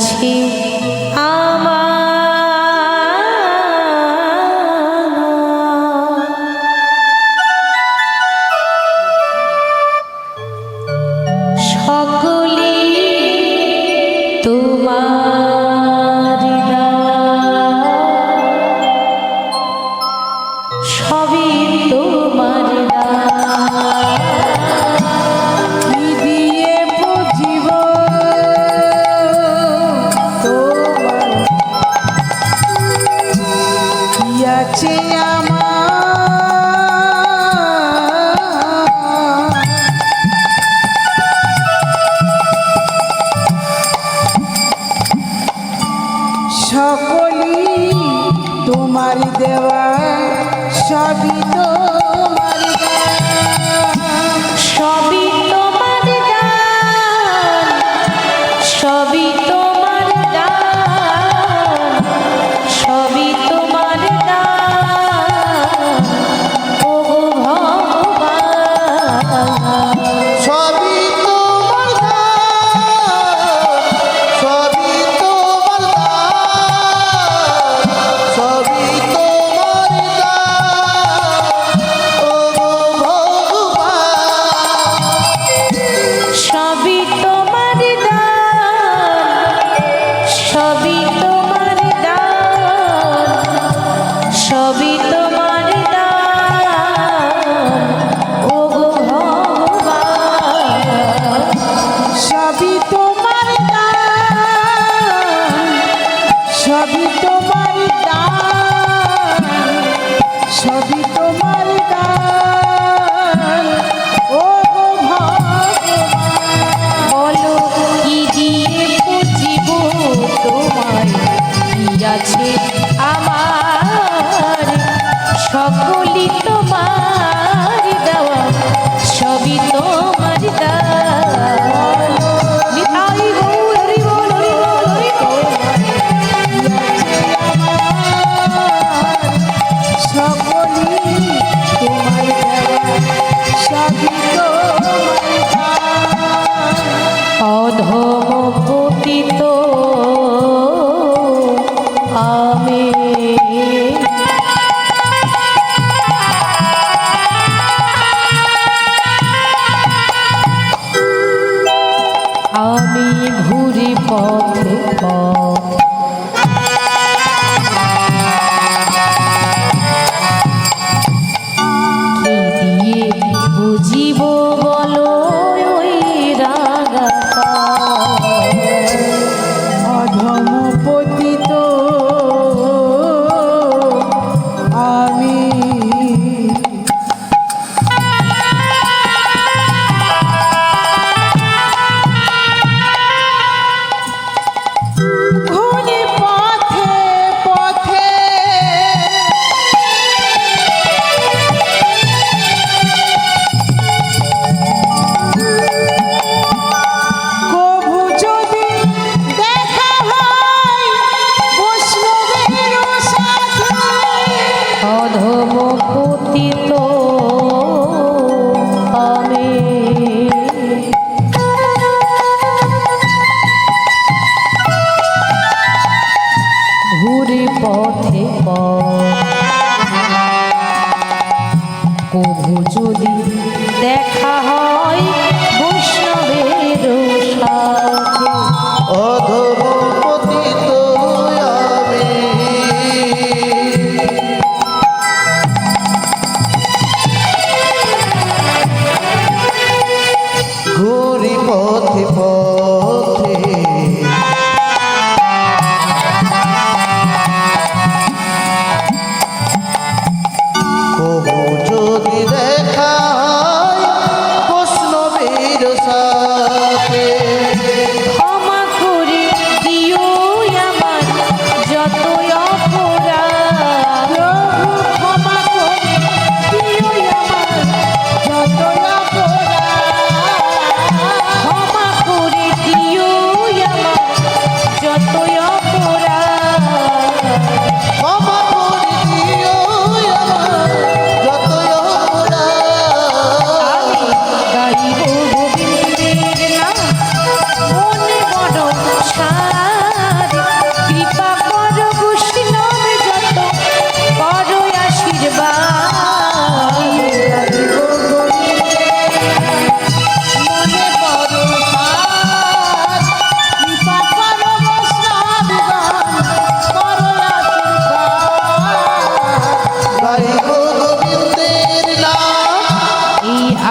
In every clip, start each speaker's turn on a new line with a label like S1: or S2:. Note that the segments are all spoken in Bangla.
S1: আছে সকলে তোমার সবই তোমার কি দিয়ে বুঝিব তোমার কি আছে সকলি তোমার দেওয়া সবই তোমার সবই তোমার সবই তোমার সবই তোমার ও ভগবান
S2: সবই
S1: আছে আমার সকলি তোমার দেওয়া সবই তোমার
S2: সকলি তোমার সবই
S1: অধম পতিত আমি ঘুরি পথে কি দিয়ে বুঝিব বলো ওই রাগা
S2: অধম পতিত আমি ঘুরে পথে পথে কভু যদি দেখা হয় বৈষ্ণবের সাথে
S1: অধম পতিত আমি ঘুরে পথে কভু যদি দেখা হয় বৈষ্ণবের সাথে
S2: অধম পতিত আমি ঘুরি পথে পথে কবু যদি দেখা হয় বৈষ্ণবের সাথে
S1: ক্ষমা করে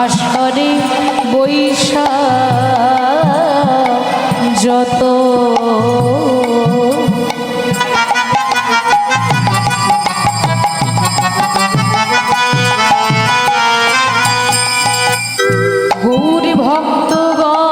S1: আসরে বৈশাখ যত গৌর ভক্তগণ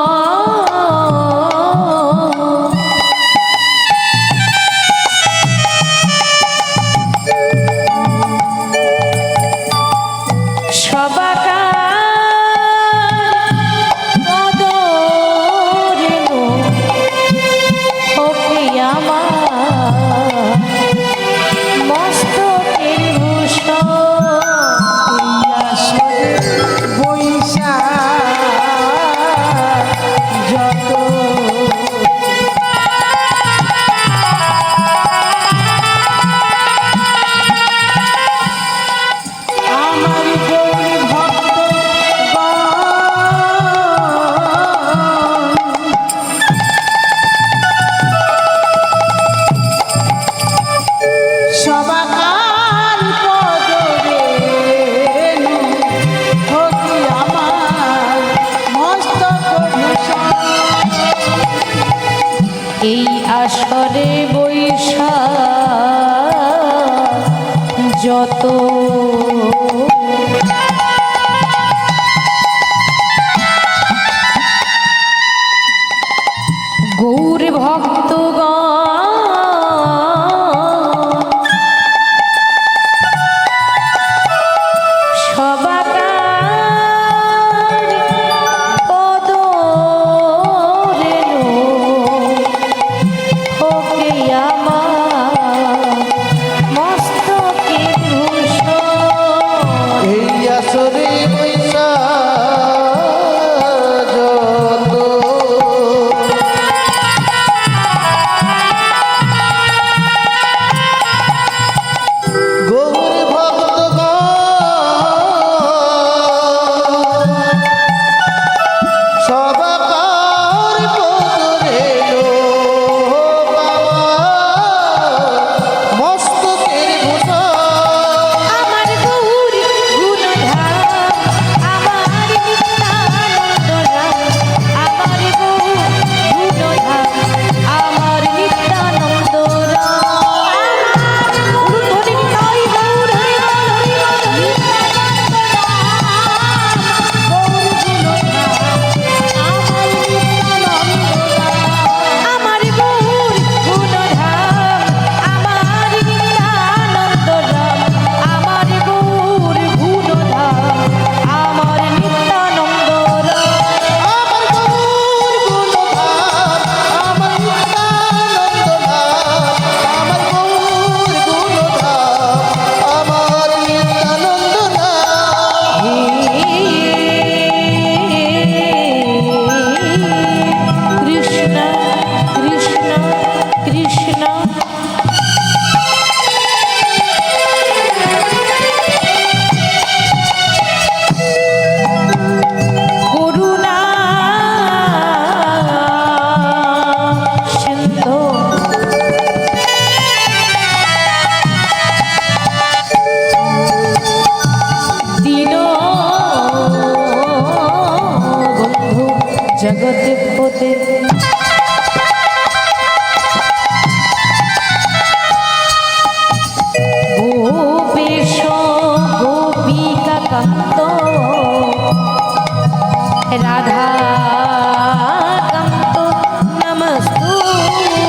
S1: এই আসরে বৈশাখ যত গৌর ভক্তগণ জগতে পোতে গোপেশ গোপিকা কান্ত রাধা কান্ত নমস্তুতে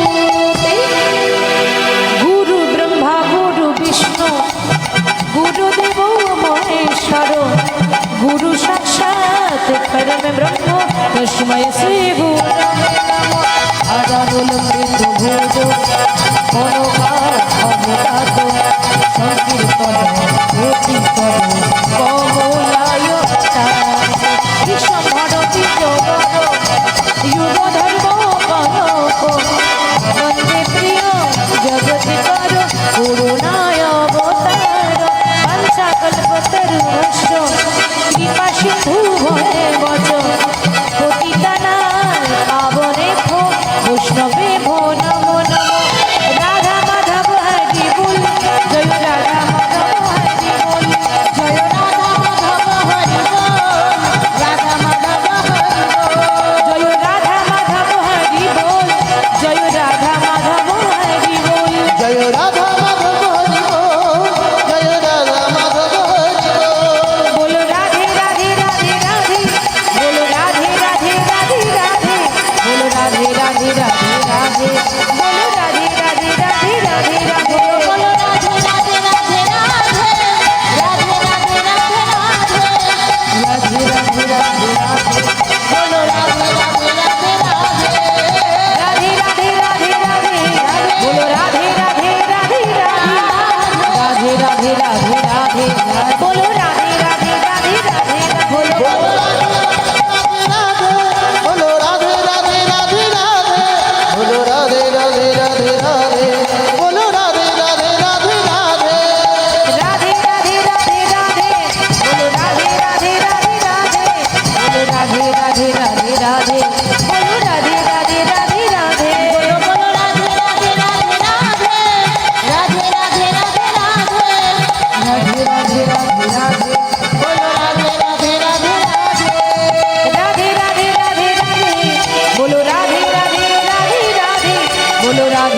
S1: গুরু ব্রহ্মা গুরু বিষ্ণু গুরুদেব মহেশ্বর গুরু সাক্ষাৎ পরম ব্রহ্ম তস্मै শ্রী গুরবে নমঃ। আদানুলম্বিত ভোজ মনোভাব অবরাত সংকীর্তন কীর্তন কমলায় বিশ্বভারতী জগৎ যুগ ধর্ম কনক বন্দে প্রিয় জগৎকর করুণায় অবতার পঞ্চাকল্পতরুশ্চ কৃপা সিন্ধু ভয়ে বচ বৈষ্ণবে ভো নমো নমো। রাধা মাধব হরি বল জয় রাধা মাধব হরি বল জয় রাধা মাধব হরি বল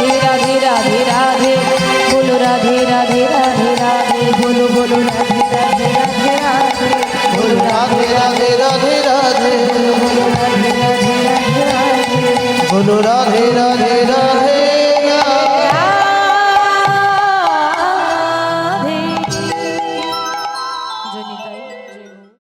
S1: রাধে রাধে রাধে রাধে, বলো রাধে রাধে